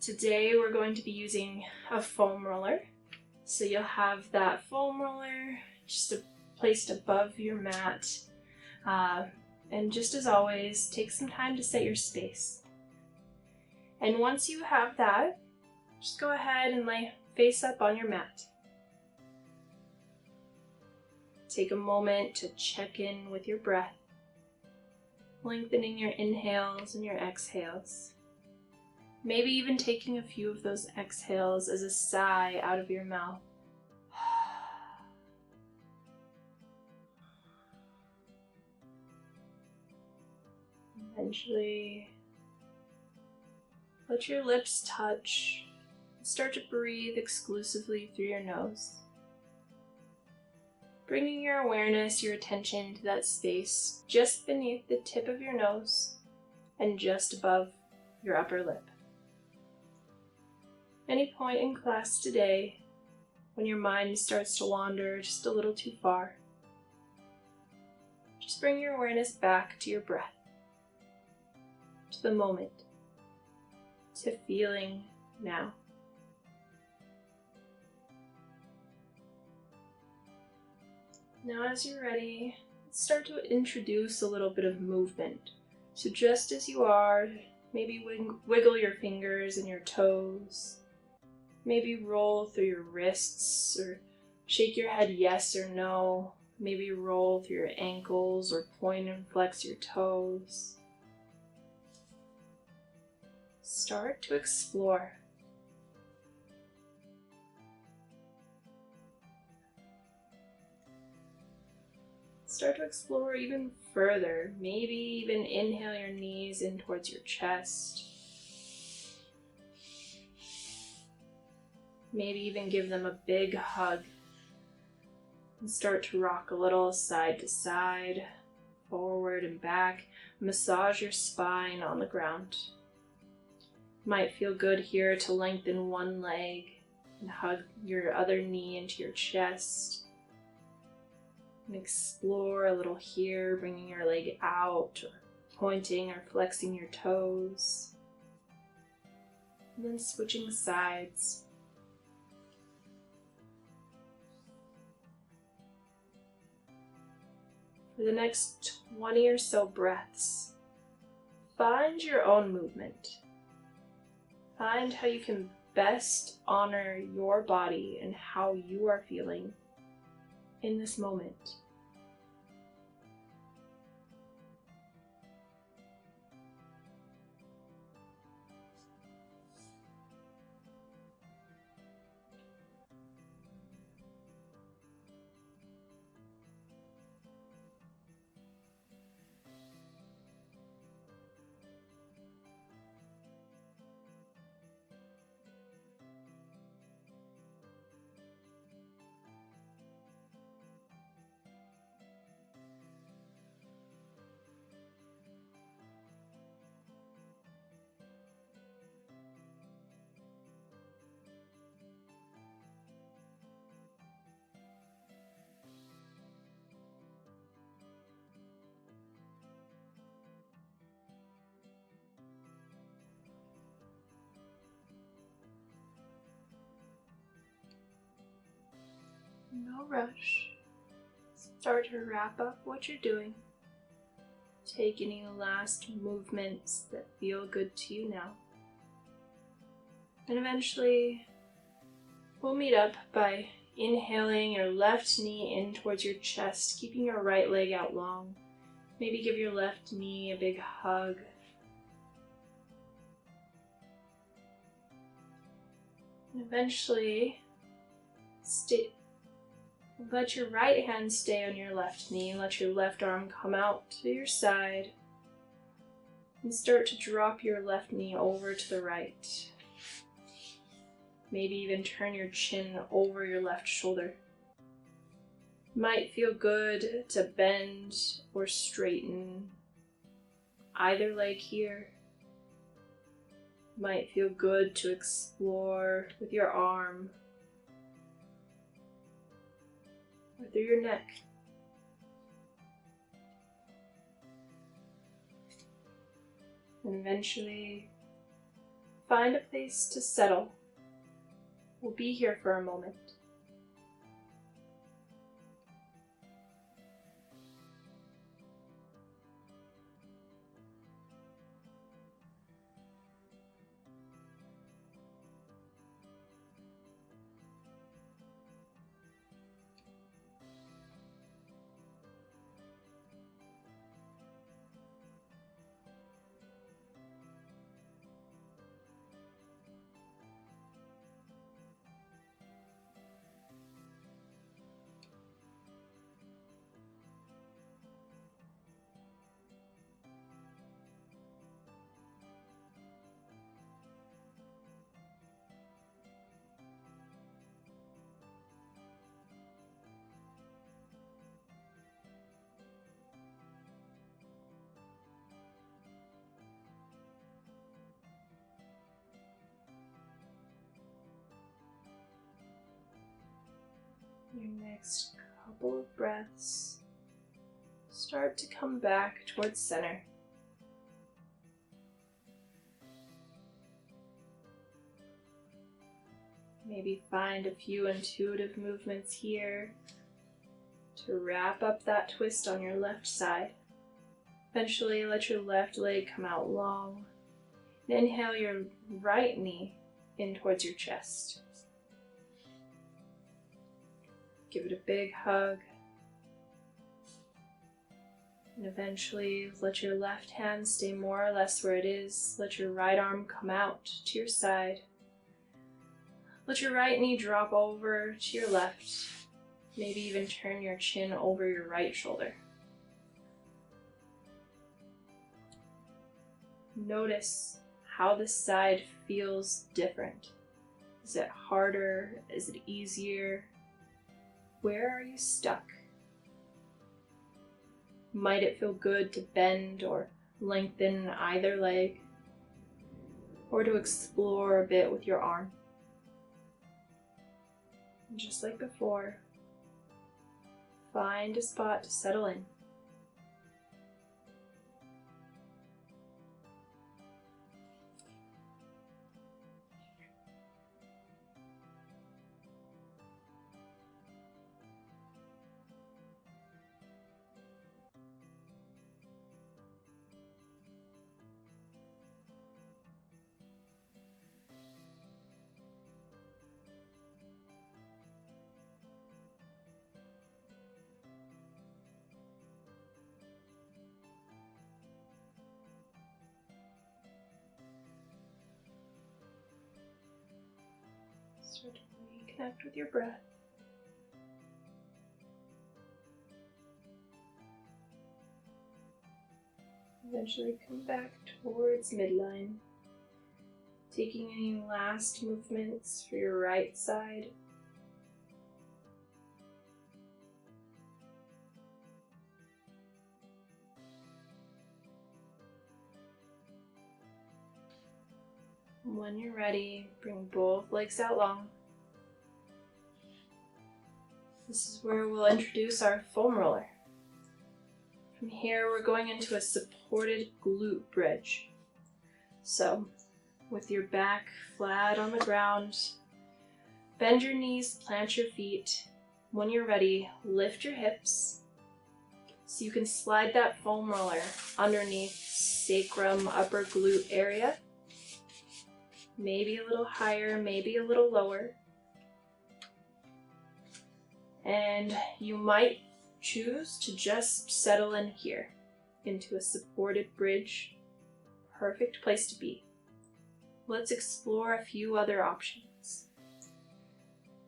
Today we're going to be using a foam roller. So you'll have that foam roller just placed above your mat. And just as always, take some time to set your space. And once you have that, just go ahead and lay face up on your mat. Take a moment to check in with your breath, lengthening your inhales and your exhales. Maybe even taking a few of those exhales as a sigh out of your mouth. Eventually, let your lips touch and start to breathe exclusively through your nose. Bringing your awareness, your attention to that space just beneath the tip of your nose and just above your upper lip. Any point in class today when your mind starts to wander just a little too far, just bring your awareness back to your breath, to the moment, to feeling now. Now as you're ready, let's start to introduce a little bit of movement. So just as you are, maybe wiggle your fingers and your toes. Maybe roll through your wrists or shake your head yes or no. Maybe roll through your ankles or point and flex your toes. Start to explore. Start to explore even further. Maybe even inhale your knees in towards your chest. Maybe even give them a big hug and start to rock a little side to side, forward and back. Massage your spine on the ground. Might feel good here to lengthen one leg and hug your other knee into your chest. And explore a little here, bringing your leg out or pointing or flexing your toes. And then switching sides. For the next 20 or so breaths, find your own movement. Find how you can best honor your body and how you are feeling in this moment. No rush. Start to wrap up what you're doing. Take any last movements that feel good to you now. And eventually, we'll meet up by inhaling your left knee in towards your chest, keeping your right leg out long. Maybe give your left knee a big hug. And eventually, let your right hand stay on your left knee. Let your left arm come out to your side. And start to drop your left knee over to the right. Maybe even turn your chin over your left shoulder. Might feel good to bend or straighten either leg here. Might feel good to explore with your arm or through your neck. And eventually find a place to settle. We'll be here for a moment. Your next couple of breaths, start to come back towards center. Maybe find a few intuitive movements here to wrap up that twist on your left side. Eventually, let your left leg come out long. And inhale your right knee in towards your chest. Give it a big hug. And eventually let your left hand stay more or less where it is. Let your right arm come out to your side. Let your right knee drop over to your left. Maybe even turn your chin over your right shoulder. Notice how this side feels different. Is it harder? Is it easier? Where are you stuck? Might it feel good to bend or lengthen either leg, or to explore a bit with your arm? And just like before, find a spot to settle in. Start to reconnect with your breath. Eventually come back towards midline. Taking any last movements for your right side. When you're ready, bring both legs out long. This is where we'll introduce our foam roller. From here, we're going into a supported glute bridge. So, with your back flat on the ground, bend your knees, plant your feet. When you're ready, lift your hips so you can slide that foam roller underneath sacrum, upper glute area. Maybe a little higher, maybe a little lower. And you might choose to just settle in here into a supported bridge. Perfect place to be. Let's explore a few other options.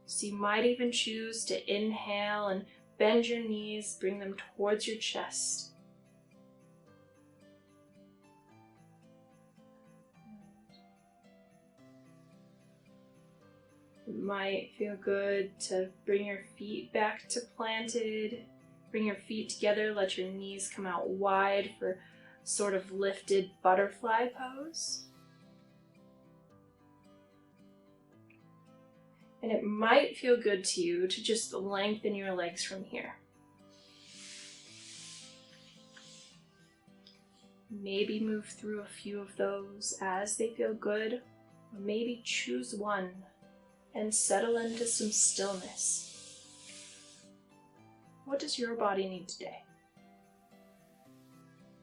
So you might even choose to inhale and bend your knees, bring them towards your chest. It might feel good to bring your feet back to planted. Bring your feet together, let your knees come out wide for sort of lifted butterfly pose. And it might feel good to you to just lengthen your legs from here. Maybe move through a few of those as they feel good. Or maybe choose one and settle into some stillness. What does your body need today?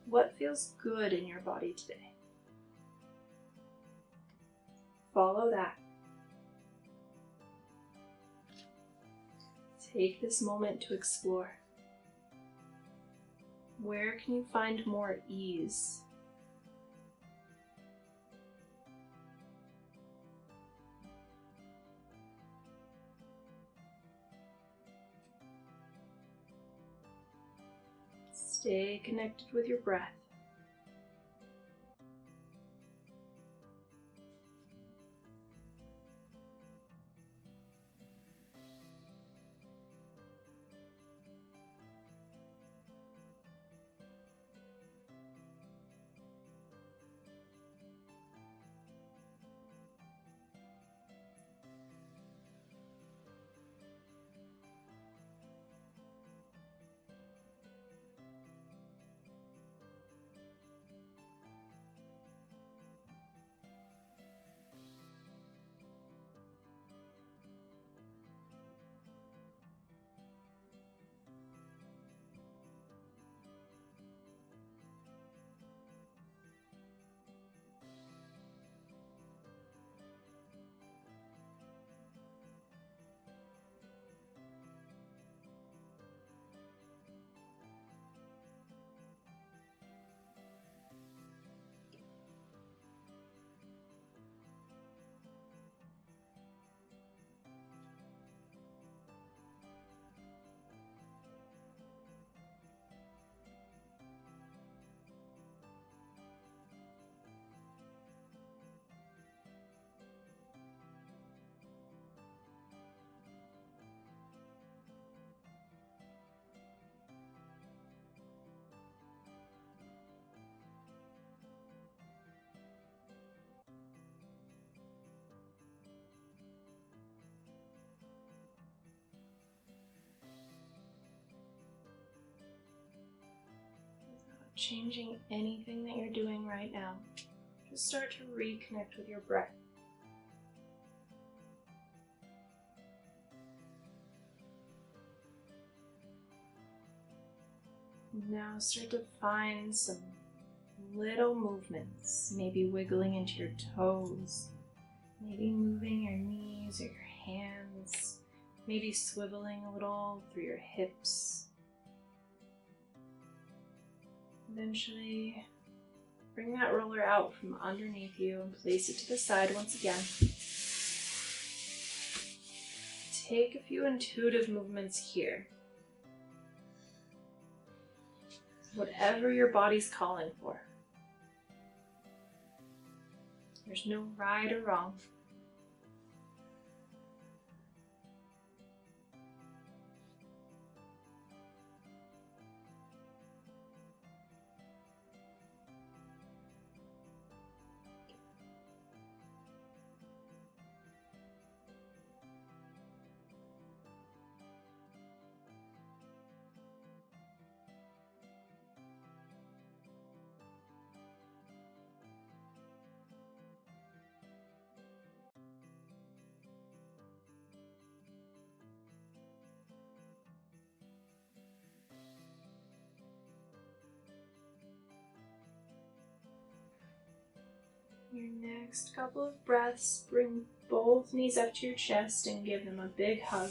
What feels good in your body today? Follow that. Take this moment to explore. Where can you find more ease? Stay connected with your breath. Changing anything that you're doing right now. Just start to reconnect with your breath. Now start to find some little movements, maybe wiggling into your toes, maybe moving your knees or your hands, maybe swiveling a little through your hips. Eventually, bring that roller out from underneath you and place it to the side once again. Take a few intuitive movements here. Whatever your body's calling for. There's no right or wrong. Your next couple of breaths, bring both knees up to your chest and give them a big hug.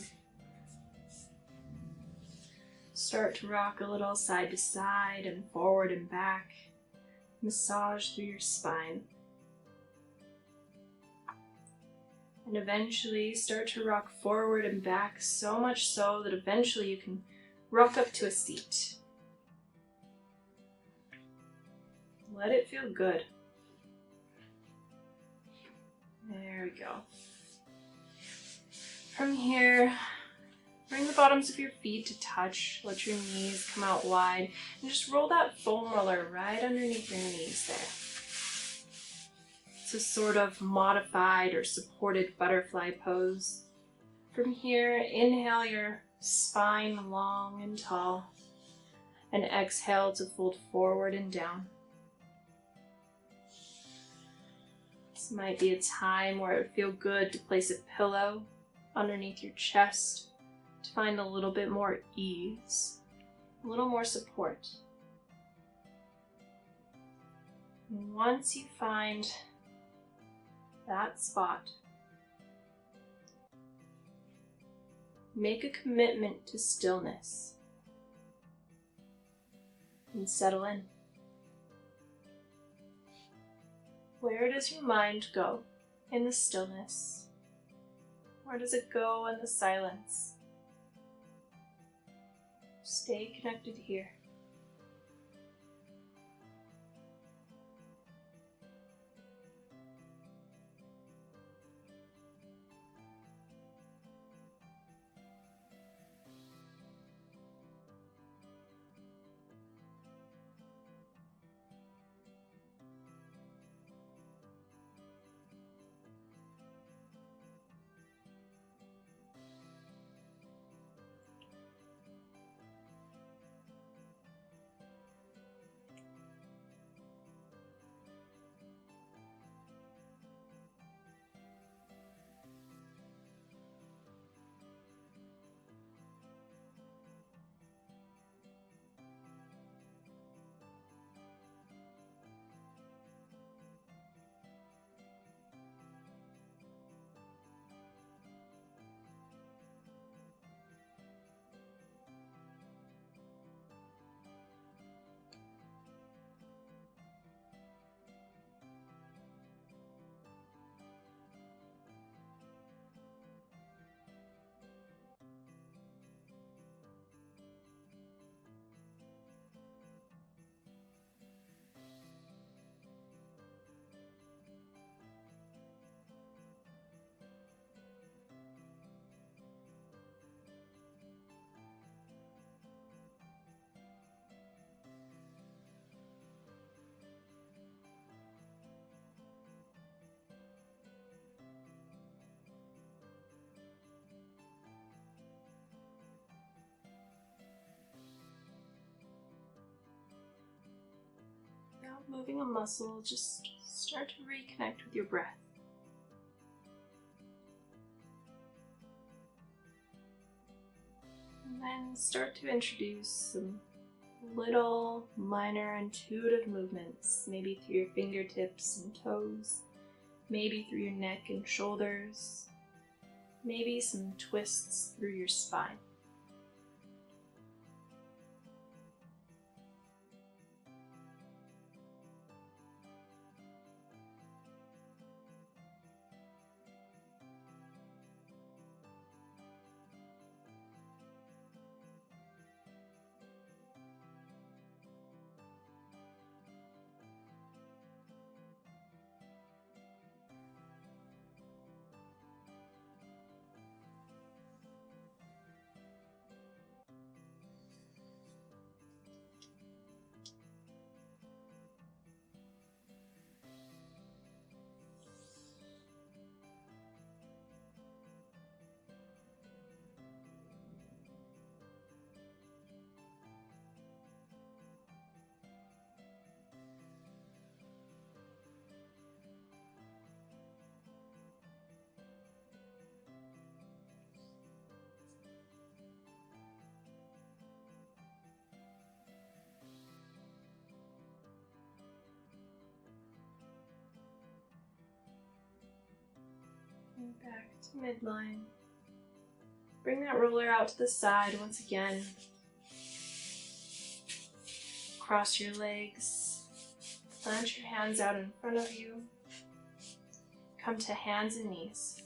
Start to rock a little side to side and forward and back. Massage through your spine. And eventually start to rock forward and back, so much so that eventually you can rock up to a seat. Let it feel good. There we go. From here, bring the bottoms of your feet to touch. Let your knees come out wide. And just roll that foam roller right underneath your knees there. It's a sort of modified or supported butterfly pose. From here, inhale your spine long and tall. And exhale to fold forward and down. This might be a time where it would feel good to place a pillow underneath your chest to find a little bit more ease, a little more support. And once you find that spot, make a commitment to stillness and settle in. Where does your mind go in the stillness? Where does it go in the silence? Stay connected here. Without moving a muscle, just start to reconnect with your breath. And then start to introduce some little minor intuitive movements, maybe through your fingertips and toes, maybe through your neck and shoulders, maybe some twists through your spine. And back to midline. Bring that roller out to the side once again. Cross your legs. Plant your hands out in front of you. Come to hands and knees.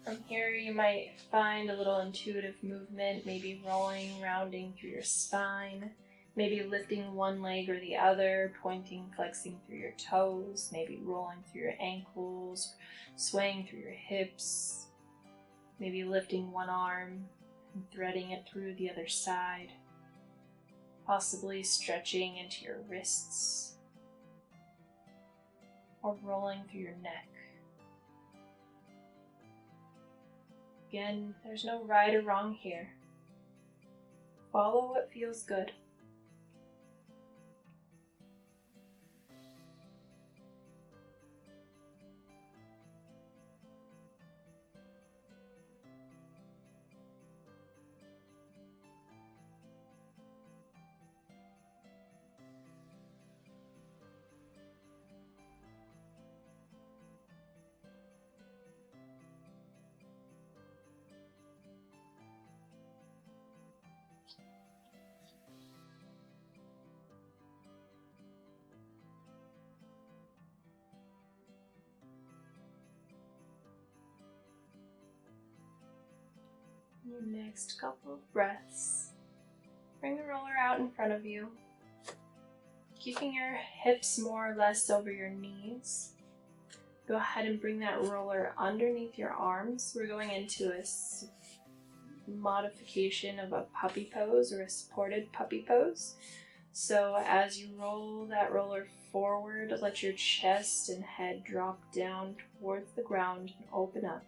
From here, you might find a little intuitive movement, maybe rolling, rounding through your spine. Maybe lifting one leg or the other, pointing, flexing through your toes, maybe rolling through your ankles, swaying through your hips, maybe lifting one arm and threading it through the other side, possibly stretching into your wrists, or rolling through your neck. Again, there's no right or wrong here. Follow what feels good. Your next couple of breaths. Bring the roller out in front of you, keeping your hips more or less over your knees. Go ahead and bring that roller underneath your arms. We're going into a modification of a puppy pose or a supported puppy pose. So as you roll that roller forward, let your chest and head drop down towards the ground and open up.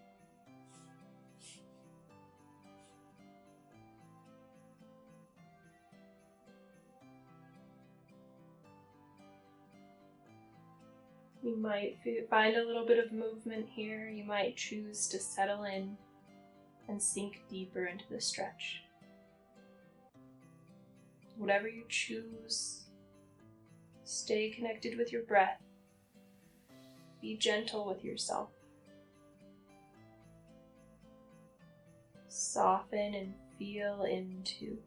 You might find a little bit of movement here. You might choose to settle in and sink deeper into the stretch. Whatever you choose, stay connected with your breath. Be gentle with yourself. Soften and feel into